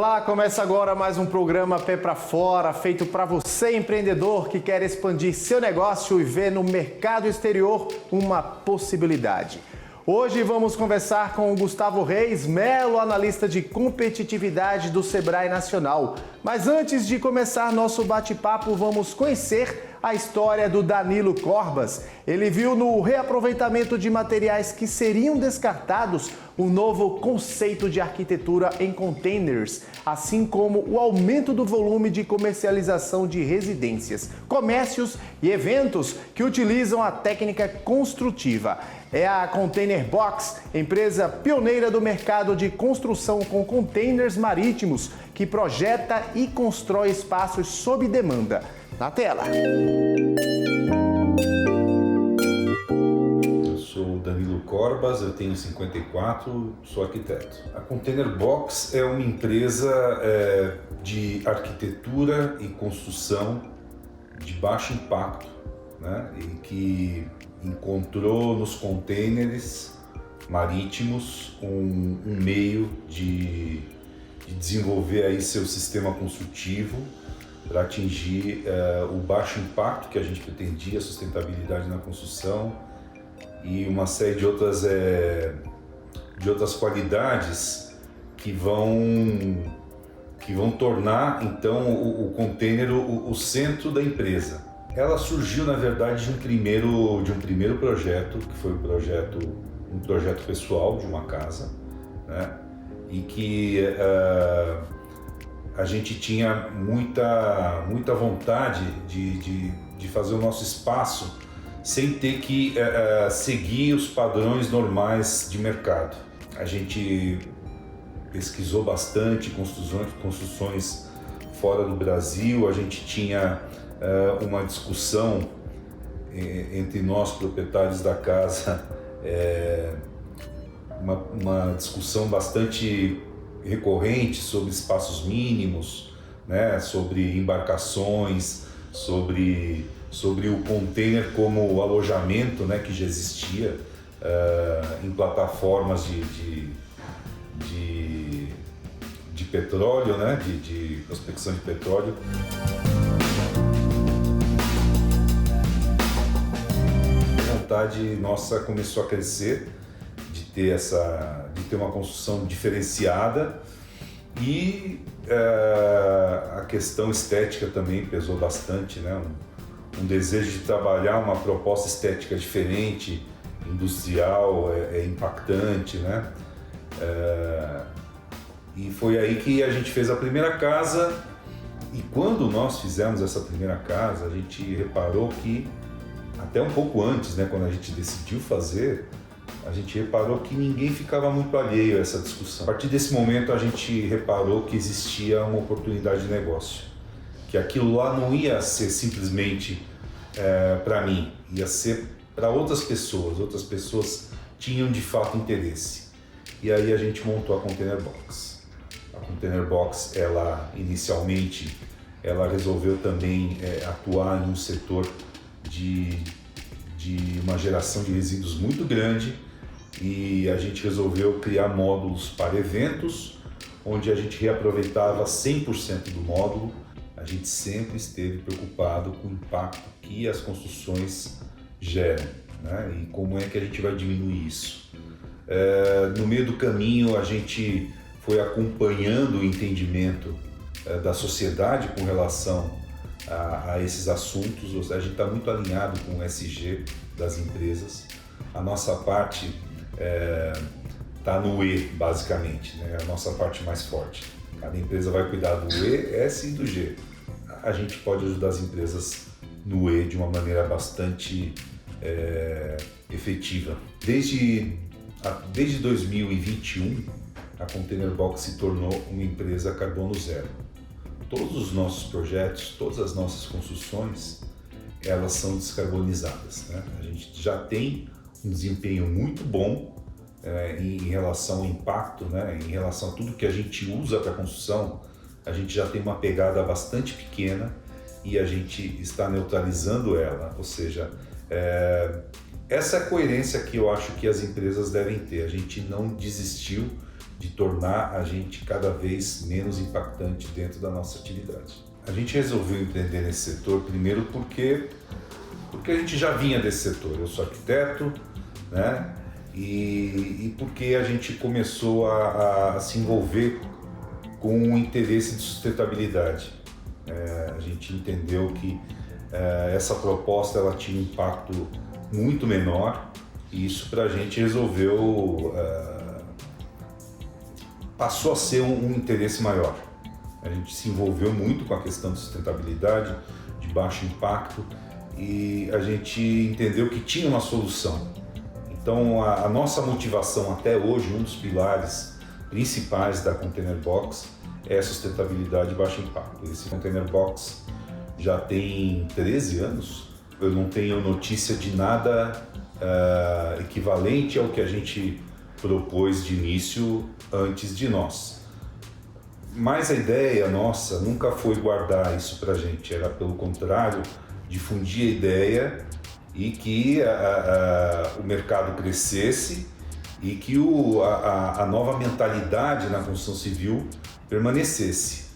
Olá, começa agora mais um programa Pé para Fora, feito para você, empreendedor que quer expandir seu negócio e ver no mercado exterior uma possibilidade. Hoje vamos conversar com o Gustavo Reis Melo, analista de competitividade do Sebrae Nacional. Mas antes de começar nosso bate-papo, vamos conhecer a história do Danilo Corbas. Ele viu no reaproveitamento de materiais que seriam descartados um novo conceito de arquitetura em containers, assim como o aumento do volume de comercialização de residências, comércios e eventos que utilizam a técnica construtiva. É a Container Box, empresa pioneira do mercado de construção com containers marítimos, que projeta e constrói espaços sob demanda. Na tela. Eu sou o Danilo Corbas, eu tenho 54, sou arquiteto. A Container Box é uma empresa de arquitetura e construção de baixo impacto, né? E que encontrou nos containers marítimos um meio de desenvolver aí seu sistema construtivo para atingir o baixo impacto que a gente pretendia, a sustentabilidade na construção e uma série de outras qualidades que vão tornar então o container o centro da empresa. Ela surgiu, na verdade, de um primeiro projeto, que foi um projeto pessoal de uma casa, né? E que a gente tinha muita vontade de fazer o nosso espaço sem ter que seguir os padrões normais de mercado. A gente pesquisou bastante construções fora do Brasil, a gente tinha uma discussão entre nós, proprietários da casa, uma discussão bastante recorrente sobre espaços mínimos, né, sobre embarcações, sobre o container como alojamento, né, que já existia em plataformas de petróleo, né, de prospecção de petróleo. A vontade nossa começou a crescer de ter uma construção diferenciada e a questão estética também pesou bastante, né? Um desejo de trabalhar uma proposta estética diferente, industrial, impactante, né? E foi aí que a gente fez a primeira casa, e quando nós fizemos essa primeira casa, a gente reparou que, até um pouco antes, né, quando a gente decidiu fazer, a gente reparou que ninguém ficava muito alheio a essa discussão. A partir desse momento a gente reparou que existia uma oportunidade de negócio, que aquilo lá não ia ser simplesmente para mim, ia ser para outras pessoas tinham de fato interesse. E aí a gente montou a Container Box. A Container Box, inicialmente, ela resolveu também atuar em um setor de uma geração de resíduos muito grande, e a gente resolveu criar módulos para eventos, onde a gente reaproveitava 100% do módulo. A gente sempre esteve preocupado com o impacto que as construções geram, né? E como é que a gente vai diminuir isso. No meio do caminho a gente foi acompanhando o entendimento da sociedade com relação a esses assuntos. Ou seja, a gente está muito alinhado com o ESG das empresas. A nossa parte está no E, basicamente, né? A nossa parte mais forte. Cada empresa vai cuidar do E, S e do G. A gente pode ajudar as empresas no E de uma maneira bastante efetiva. Desde 2021, a Container Box se tornou uma empresa carbono zero. Todos os nossos projetos, todas as nossas construções, elas são descarbonizadas, né? A gente já tem um desempenho muito bom em relação ao impacto, né? Em relação a tudo que a gente usa para a construção, a gente já tem uma pegada bastante pequena e a gente está neutralizando ela. Ou seja, essa é a coerência que eu acho que as empresas devem ter. A gente não desistiu de tornar a gente cada vez menos impactante dentro da nossa atividade. A gente resolveu empreender nesse setor primeiro porque a gente já vinha desse setor. Eu sou arquiteto, né? E porque a gente começou a se envolver com o interesse de sustentabilidade. A gente entendeu que essa proposta ela tinha um impacto muito menor e isso para a gente resolveu, passou a ser um interesse maior. A gente se envolveu muito com a questão de sustentabilidade, de baixo impacto e a gente entendeu que tinha uma solução. Então a nossa motivação até hoje, um dos pilares principais da Container Box é a sustentabilidade e baixo impacto. Esse Container Box já tem 13 anos, eu não tenho notícia de nada equivalente ao que a gente propôs de início antes de nós. Mas a ideia nossa nunca foi guardar isso para a gente, era pelo contrário, difundir a ideia e que o mercado crescesse e que a nova mentalidade na construção civil permanecesse.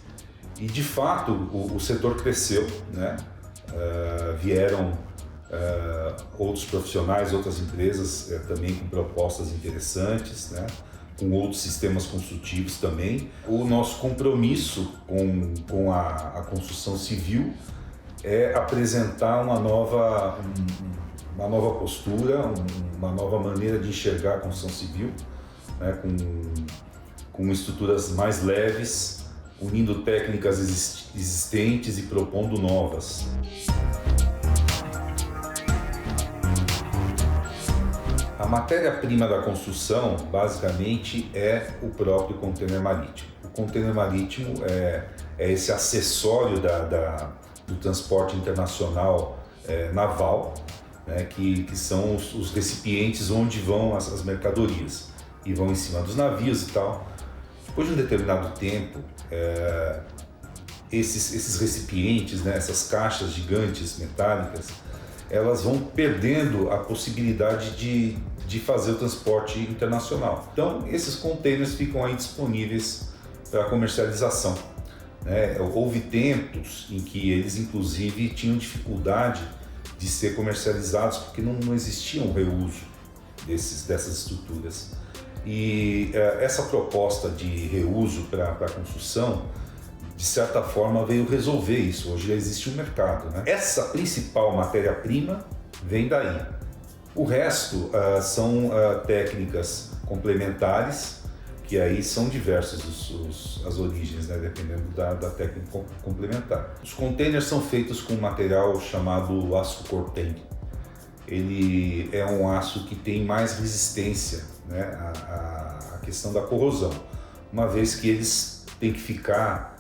E de fato o setor cresceu, né? Vieram outros profissionais, outras empresas também com propostas interessantes, né? Com outros sistemas construtivos também. O nosso compromisso com a construção civil é apresentar uma nova postura, uma nova maneira de enxergar a construção civil, né, com estruturas mais leves, unindo técnicas existentes e propondo novas. A matéria-prima da construção, basicamente, é o próprio container marítimo. O container marítimo é esse acessório do transporte internacional naval, né, que são os recipientes onde vão as mercadorias e vão em cima dos navios e tal. Depois de um determinado tempo, esses recipientes, né, essas caixas gigantes metálicas, elas vão perdendo a possibilidade de fazer o transporte internacional. Então, esses containers ficam aí disponíveis para comercialização. Houve tempos em que eles, inclusive, tinham dificuldade de ser comercializados porque não existia um reuso dessas estruturas. E essa proposta de reuso para a construção, de certa forma, veio resolver isso. Hoje já existe um mercado, né? Essa principal matéria-prima vem daí. O resto são técnicas complementares, que aí são diversas as origens, né? Dependendo da técnica complementar. Os containers são feitos com um material chamado aço Corten. Ele é um aço que tem mais resistência, né, à questão da corrosão, uma vez que eles têm que ficar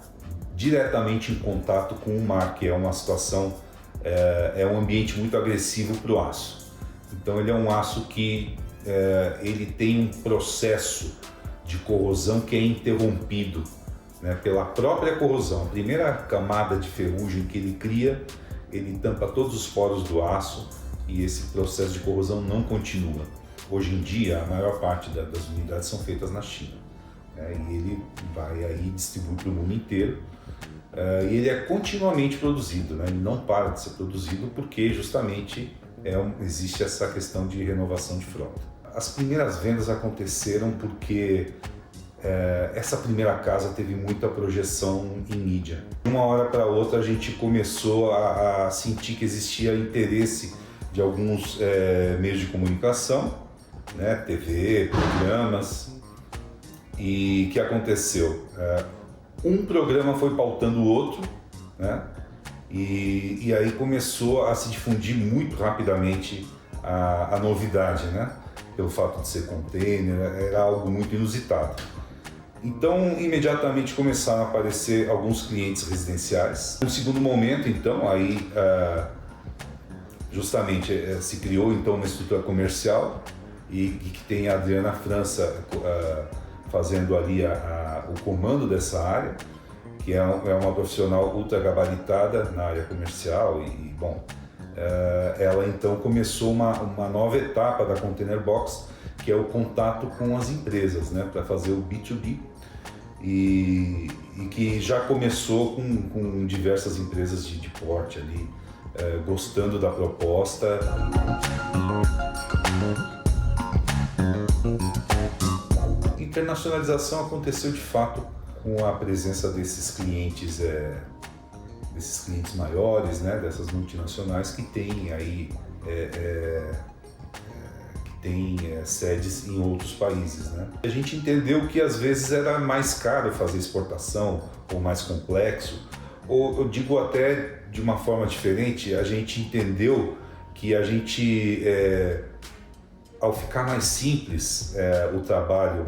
diretamente em contato com o mar, que é uma situação, é um ambiente muito agressivo para o aço. Então ele é um aço que ele tem um processo de corrosão que é interrompido, né, pela própria corrosão. A primeira camada de ferrugem que ele cria, ele tampa todos os poros do aço e esse processo de corrosão não continua. Hoje em dia, a maior parte das unidades são feitas na China, né, e ele vai aí distribuir para o mundo inteiro. E ele é continuamente produzido, né? Ele não para de ser produzido porque justamente existe essa questão de renovação de frota. As primeiras vendas aconteceram porque essa primeira casa teve muita projeção em mídia. De uma hora para outra a gente começou a sentir que existia interesse de alguns meios de comunicação, né? TV, programas. E o que aconteceu? Um programa foi pautando o outro, né? E aí começou a se difundir muito rapidamente a novidade, né? Pelo fato de ser container, era algo muito inusitado. Então, imediatamente começaram a aparecer alguns clientes residenciais. No segundo momento, então, aí justamente se criou então uma estrutura comercial e que tem a Adriana França fazendo ali o comando dessa área, que é uma profissional ultra gabaritada na área comercial e bom, ela então começou uma nova etapa da Container Box, que é o contato com as empresas, né, para fazer o B2B, e que já começou com diversas empresas de porte ali, gostando da proposta. Internacionalização aconteceu de fato com a presença desses clientes maiores, né, dessas multinacionais que têm aí sedes em outros países, né? A gente entendeu que às vezes era mais caro fazer exportação, ou mais complexo, ou eu digo até de uma forma diferente, a gente entendeu que a gente, ao ficar mais simples o trabalho,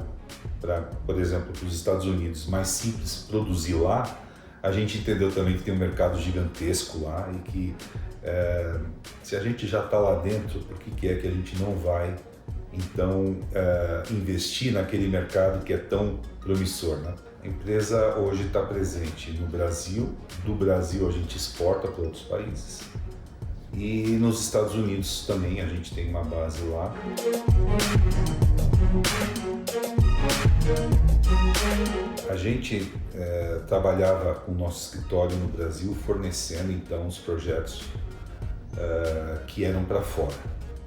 por exemplo, para os Estados Unidos, mais simples produzir lá, a gente entendeu também que tem um mercado gigantesco lá e que se a gente já está lá dentro, por que é que a gente não vai então investir naquele mercado que é tão promissor, né? A empresa hoje está presente no Brasil, do Brasil a gente exporta para outros países e nos Estados Unidos também a gente tem uma base lá. A gente trabalhava com o nosso escritório no Brasil fornecendo então os projetos que eram para fora,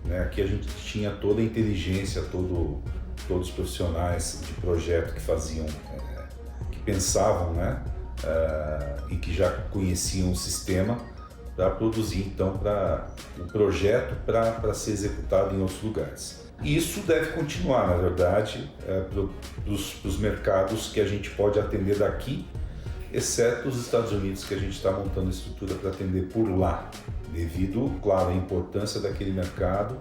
né? Aqui a gente tinha toda a inteligência, todos os profissionais de projeto que faziam, que pensavam, né? E que já conheciam o sistema para produzir então o projeto para ser executado em outros lugares. E isso deve continuar, na verdade, para os mercados que a gente pode atender daqui, exceto os Estados Unidos, que a gente está montando estrutura para atender por lá, devido, claro, à importância daquele mercado,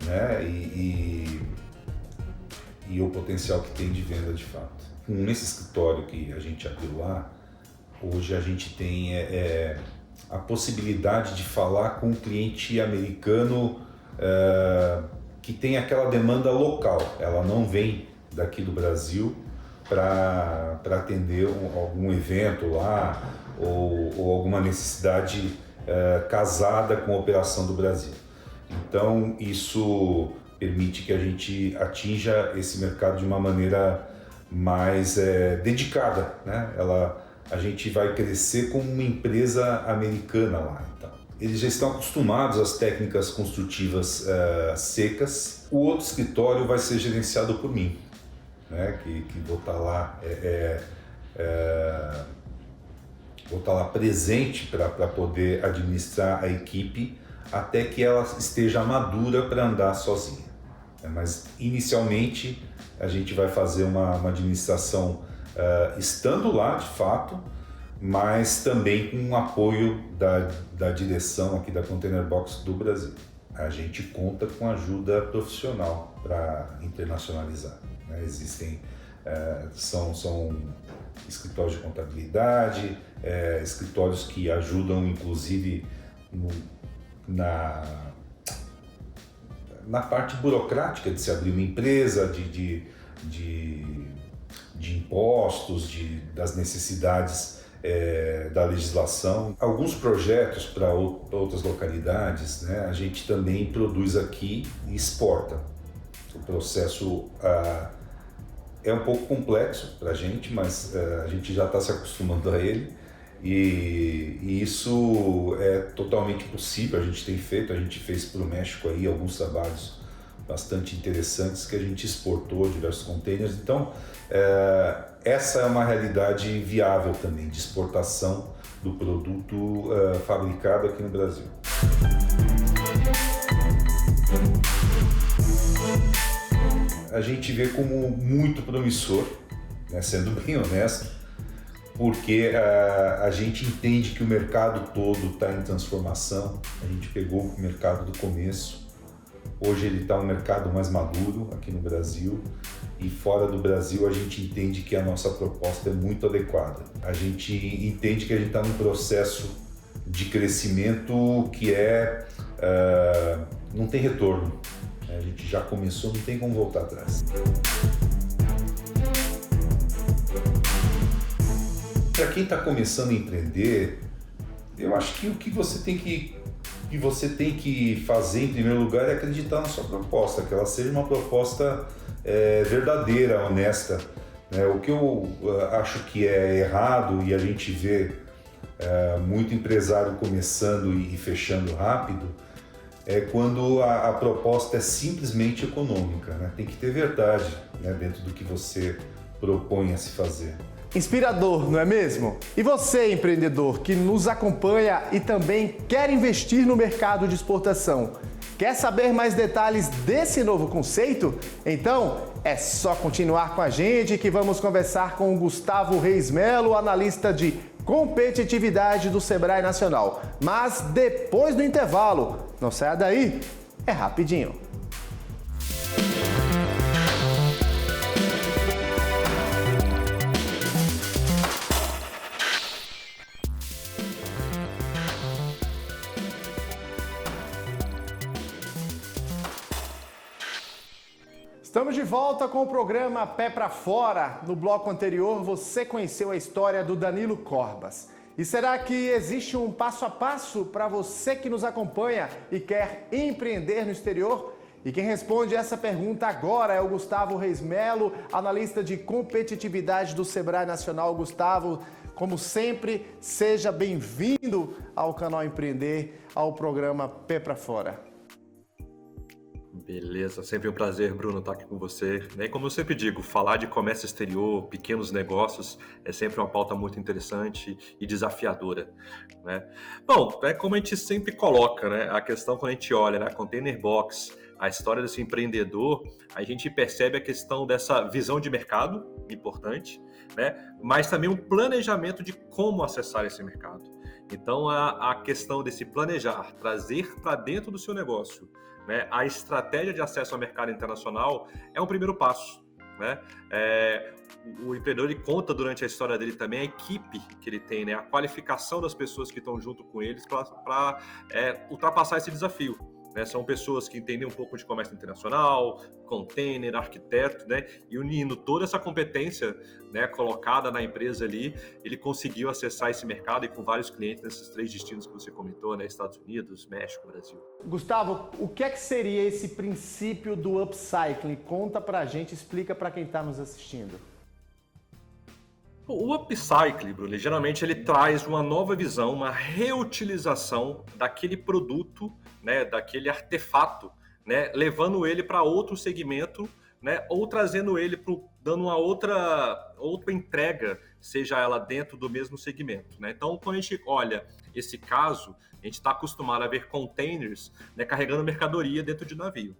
né, e o potencial que tem de venda de fato. Nesse escritório que a gente abriu lá, hoje a gente tem a possibilidade de falar com um cliente americano que tem aquela demanda local, ela não vem daqui do Brasil para atender algum evento lá ou alguma necessidade casada com a operação do Brasil. Então isso permite que a gente atinja esse mercado de uma maneira mais dedicada, né? A gente vai crescer como uma empresa americana lá. Então, eles já estão acostumados às técnicas construtivas secas. O outro escritório vai ser gerenciado por mim, né? Que vou estar lá, vou estar lá presente para poder administrar a equipe até que ela esteja madura para andar sozinha. Mas inicialmente a gente vai fazer uma administração estando lá de fato, mas também com o apoio da direção aqui da Container Box do Brasil. A gente conta com ajuda profissional para internacionalizar, né? Existem, são escritórios de contabilidade, escritórios que ajudam inclusive na parte burocrática de se abrir uma empresa, de impostos, das necessidades da legislação. Alguns projetos para outras localidades, né, a gente também produz aqui e exporta. O processo é um pouco complexo para a gente, mas a gente já está se acostumando a ele. E isso é totalmente possível, a gente fez para o México aí alguns trabalhos bastante interessantes que a gente exportou diversos containers. Então, essa é uma realidade viável também de exportação do produto fabricado aqui no Brasil. A gente vê como muito promissor, né, sendo bem honesto, porque a gente entende que o mercado todo está em transformação. A gente pegou o mercado do começo, hoje ele está um mercado mais maduro aqui no Brasil, e fora do Brasil a gente entende que a nossa proposta é muito adequada. A gente entende que a gente está num processo de crescimento que não tem retorno. A gente já começou, não tem como voltar atrás. Para quem está começando a empreender, eu acho que o que você tem que que você tem que fazer em primeiro lugar é acreditar na sua proposta, que ela seja uma proposta verdadeira, honesta. O que eu acho que é errado e a gente vê muito empresário começando e fechando rápido é quando a proposta é simplesmente econômica, né? Tem que ter verdade, né, dentro do que você propõe a se fazer. Inspirador, não é mesmo? E você, empreendedor, que nos acompanha e também quer investir no mercado de exportação, quer saber mais detalhes desse novo conceito? Então, é só continuar com a gente que vamos conversar com o Gustavo Reis Melo, analista de competitividade do Sebrae Nacional. Mas depois do intervalo, não saia daí, é rapidinho. Estamos de volta com o programa Pé pra Fora. No bloco anterior, você conheceu a história do Danilo Corbas. E será que existe um passo a passo para você que nos acompanha e quer empreender no exterior? E quem responde essa pergunta agora é o Gustavo Reis Melo, analista de competitividade do Sebrae Nacional. Gustavo, como sempre, seja bem-vindo ao canal Empreender, ao programa Pé pra Fora. Beleza, sempre um prazer, Bruno, estar aqui com você. E como eu sempre digo, falar de comércio exterior, pequenos negócios, é sempre uma pauta muito interessante e desafiadora, né? Bom, é como a gente sempre coloca, né? A questão quando a gente olha na Container Box, a história desse empreendedor, a gente percebe a questão dessa visão de mercado, importante, né? Mas também um planejamento de como acessar esse mercado. Então, a questão desse planejar, trazer para dentro do seu negócio, né, a estratégia de acesso ao mercado internacional é um primeiro passo, né? O empreendedor ele conta durante a história dele também a equipe que ele tem, né, a qualificação das pessoas que estão junto com eles para ultrapassar esse desafio. Né, são pessoas que entendem um pouco de comércio internacional, container, arquiteto, né, e unindo toda essa competência, né, colocada na empresa ali, ele conseguiu acessar esse mercado e com vários clientes nesses 3 destinos que você comentou, né, Estados Unidos, México, Brasil. Gustavo, o que é que seria esse princípio do upcycling? Conta pra gente, explica para quem está nos assistindo. O upcycling, Bruno, geralmente ele traz uma nova visão, uma reutilização daquele produto, né, daquele artefato, né, levando ele para outro segmento, né, ou trazendo ele dando uma outra entrega, seja ela dentro do mesmo segmento, né? Então, quando a gente olha esse caso, a gente está acostumado a ver containers, né, carregando mercadoria dentro de navio.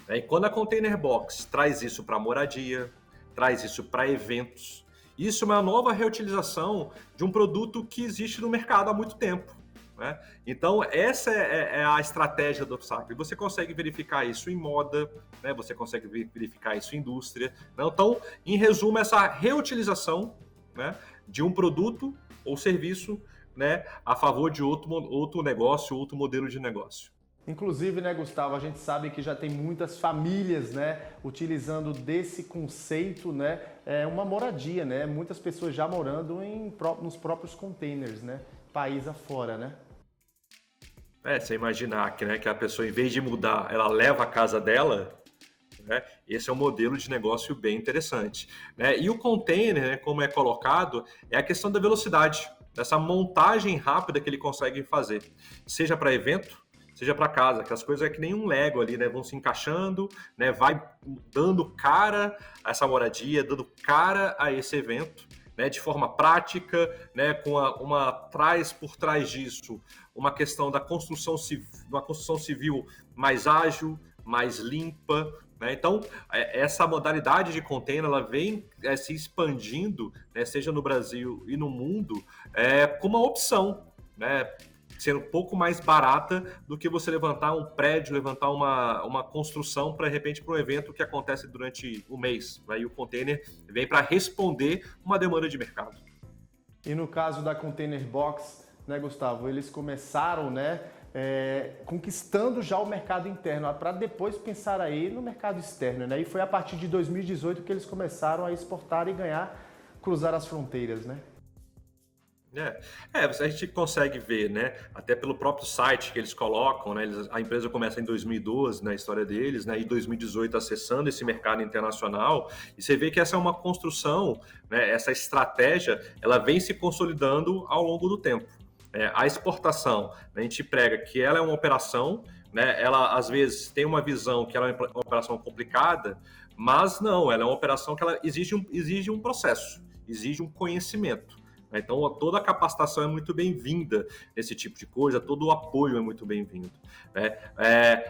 E quando a Container Box traz isso para moradia, traz isso para eventos, isso é uma nova reutilização de um produto que existe no mercado há muito tempo, né? Então, essa é a estratégia do upcycling. Você consegue verificar isso em moda, né? Você consegue verificar isso em indústria, né? Então, em resumo, essa reutilização, né, de um produto ou serviço, né, a favor de outro negócio, outro modelo de negócio. Inclusive, né, Gustavo, a gente sabe que já tem muitas famílias, né, utilizando desse conceito, né, uma moradia, né, muitas pessoas já morando nos próprios containers, né, país afora, né. Você imaginar que, né, que a pessoa, em vez de mudar, ela leva a casa dela, né, esse é um modelo de negócio bem interessante, né. E o container, né, como é colocado, é a questão da velocidade, dessa montagem rápida que ele consegue fazer, seja para evento, seja para casa, que as coisas é que nem um Lego ali, né? Vão se encaixando, né? Vai dando cara a essa moradia, dando cara a esse evento, né? De forma prática, né? Com por trás disso, uma questão da construção civil, uma construção civil mais ágil, mais limpa, né? Então, essa modalidade de container, ela vem se expandindo, né? Seja no Brasil e no mundo, como uma opção, né? Sendo um pouco mais barata do que você levantar um prédio, levantar uma construção para, de repente, para um evento que acontece durante um mês. Aí o container vem para responder uma demanda de mercado. E no caso da Container Box, né, Gustavo, eles começaram, né, conquistando já o mercado interno, para depois pensar aí no mercado externo, né? E foi a partir de 2018 que eles começaram a exportar e cruzar as fronteiras, né? A gente consegue ver, né, até pelo próprio site que eles colocam, né, a empresa começa em 2012 na história deles, né, e 2018 acessando esse mercado internacional, e você vê que essa é uma construção, né, essa estratégia, ela vem se consolidando ao longo do tempo. A exportação, a gente prega que ela é uma operação, né, ela às vezes tem uma visão que ela é uma operação complicada, mas não, ela é uma operação que ela exige um processo, exige um conhecimento. Então, toda a capacitação é muito bem-vinda nesse tipo de coisa, todo o apoio é muito bem-vindo. Né?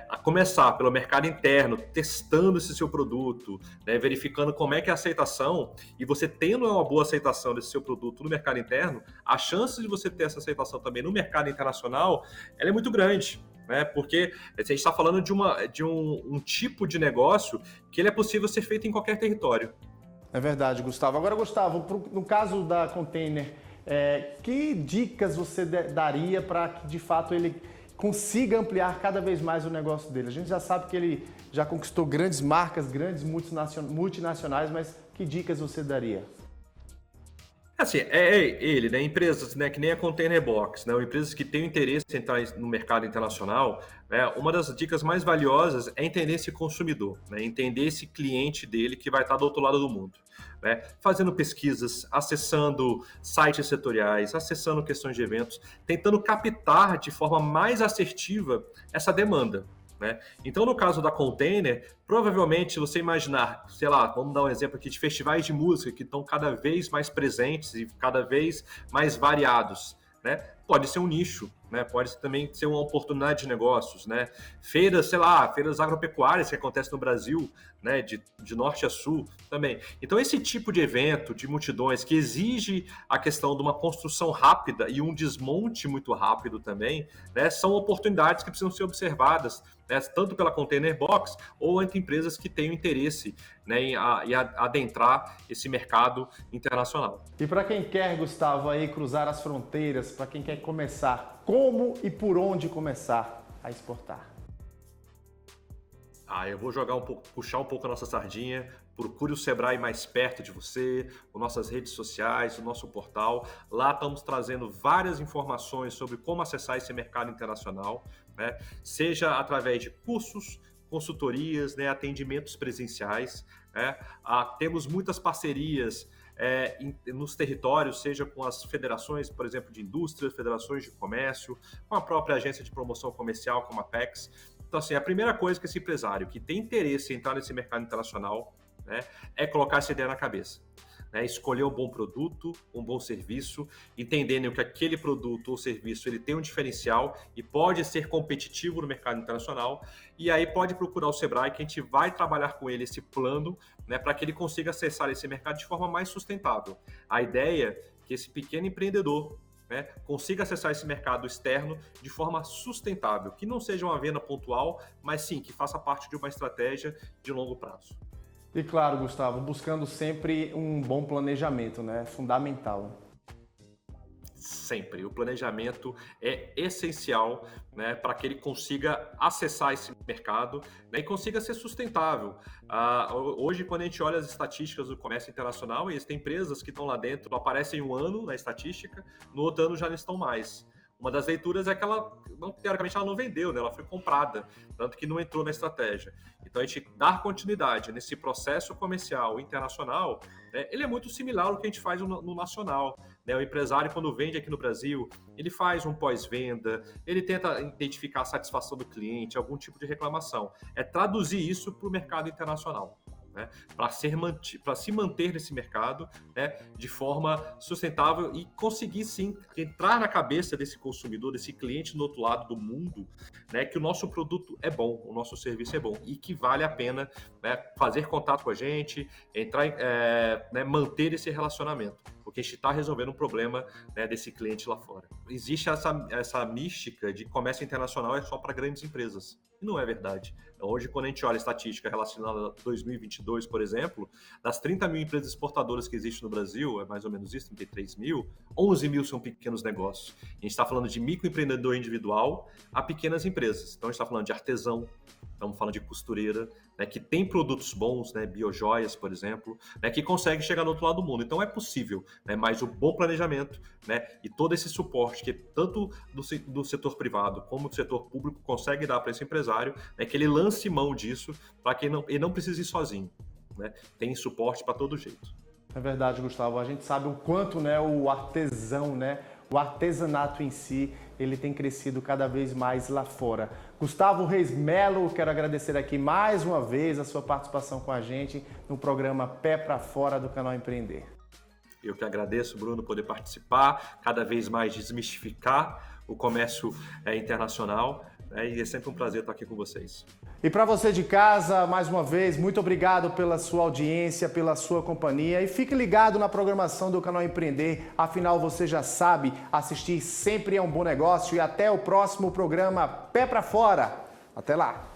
A começar pelo mercado interno, testando esse seu produto, né? Verificando como é que é a aceitação, e você tendo uma boa aceitação desse seu produto no mercado interno, a chance de você ter essa aceitação também no mercado internacional, ela é muito grande. Né? Porque a gente está falando de um tipo de negócio que ele é possível ser feito em qualquer território. É verdade, Gustavo. Agora, Gustavo, no caso da Container, que dicas você daria para que, de fato, ele consiga ampliar cada vez mais o negócio dele? A gente já sabe que ele já conquistou grandes marcas, grandes multinacionais, mas que dicas você daria? Assim, ele, né? Empresas, né, que nem a Container Box, né? Empresas que têm interesse em entrar no mercado internacional, né? Uma das dicas mais valiosas é entender esse consumidor, né? Entender esse cliente dele que vai estar do outro lado do mundo, né? Fazendo pesquisas, acessando sites setoriais, acessando questões de eventos, tentando captar de forma mais assertiva essa demanda. Né? Então, no caso da Container, provavelmente, se você imaginar, sei lá, vamos dar um exemplo aqui de festivais de música que estão cada vez mais presentes e cada vez mais variados, né? Pode ser um nicho, né? Pode também ser uma oportunidade de negócios, né? Feiras, sei lá, feiras agropecuárias que acontecem no Brasil, né? De norte a sul também. Então, esse tipo de evento, de multidões, que exige a questão de uma construção rápida e um desmonte muito rápido também, né? São oportunidades que precisam ser observadas, né? Tanto pela Container Box ou entre empresas que tenham interesse, né? em adentrar esse mercado internacional. E para quem quer, Gustavo, aí cruzar as fronteiras, para quem quer começar, como e por onde começar a exportar? Eu vou puxar um pouco a nossa sardinha. Procure o Sebrae mais perto de você, as nossas redes sociais, o nosso portal. Lá estamos trazendo várias informações sobre como acessar esse mercado internacional, né? Seja através de cursos, consultorias, né? Atendimentos presenciais. Né? Temos muitas parcerias nos territórios, seja com as federações, por exemplo, de indústria, federações de comércio, com a própria agência de promoção comercial, como a Apex. Então, assim, a primeira coisa que esse empresário que tem interesse em entrar nesse mercado internacional, né, é colocar essa ideia na cabeça. Né, escolher um bom produto, um bom serviço, entendendo que aquele produto ou serviço ele tem um diferencial e pode ser competitivo no mercado internacional, e aí pode procurar o Sebrae, que a gente vai trabalhar com ele esse plano, né, para que ele consiga acessar esse mercado de forma mais sustentável. A ideia é que esse pequeno empreendedor, né, consiga acessar esse mercado externo de forma sustentável, que não seja uma venda pontual, mas sim que faça parte de uma estratégia de longo prazo. E claro, Gustavo, buscando sempre um bom planejamento, né? Fundamental. Sempre. O planejamento é essencial, né, para que ele consiga acessar esse mercado, né, e consiga ser sustentável. Hoje, quando a gente olha as estatísticas do comércio internacional, existem empresas que estão lá dentro, aparecem um ano na estatística, no outro ano já não estão mais. Uma das leituras é que teoricamente, ela não vendeu, né? Ela foi comprada, tanto que não entrou na estratégia. Então, a gente dar continuidade nesse processo comercial internacional, né, ele é muito similar ao que a gente faz no nacional. Né? O empresário, quando vende aqui no Brasil, ele faz um pós-venda, ele tenta identificar a satisfação do cliente, algum tipo de reclamação. É traduzir isso para o mercado internacional. Né, para se manter nesse mercado, né, de forma sustentável e conseguir sim entrar na cabeça desse consumidor, desse cliente do outro lado do mundo, né, que o nosso produto é bom, o nosso serviço é bom e que vale a pena, né, fazer contato com a gente, entrar, né, manter esse relacionamento, porque a gente está resolvendo um problema, né, desse cliente lá fora. Existe essa mística de comércio internacional é só para grandes empresas. E não é verdade. Hoje, quando a gente olha a estatística relacionada a 2022, por exemplo, das 30 mil empresas exportadoras que existem no Brasil, é mais ou menos isso, 33 mil, 11 mil são pequenos negócios. A gente está falando de microempreendedor individual a pequenas empresas. Então, a gente está falando de artesão, estamos falando de costureira, né, que tem produtos bons, né, biojoias, por exemplo, né, que consegue chegar do outro lado do mundo. Então é possível, né, mas o bom planejamento, né, e todo esse suporte que tanto do setor privado como do setor público consegue dar para esse empresário, né, que ele lance mão disso para que ele não precise ir sozinho. Né? Tem suporte para todo jeito. É verdade, Gustavo. A gente sabe o quanto, né, o artesão, né, o artesanato em si, ele tem crescido cada vez mais lá fora. Gustavo Reis Melo, quero agradecer aqui mais uma vez a sua participação com a gente no programa Pé para Fora do canal Empreender. Eu que agradeço, Bruno, poder participar, cada vez mais desmistificar o comércio internacional, né, e é sempre um prazer estar aqui com vocês. E para você de casa, mais uma vez, muito obrigado pela sua audiência, pela sua companhia e fique ligado na programação do canal Empreender, afinal você já sabe, assistir sempre é um bom negócio e até o próximo programa Pé para Fora. Até lá!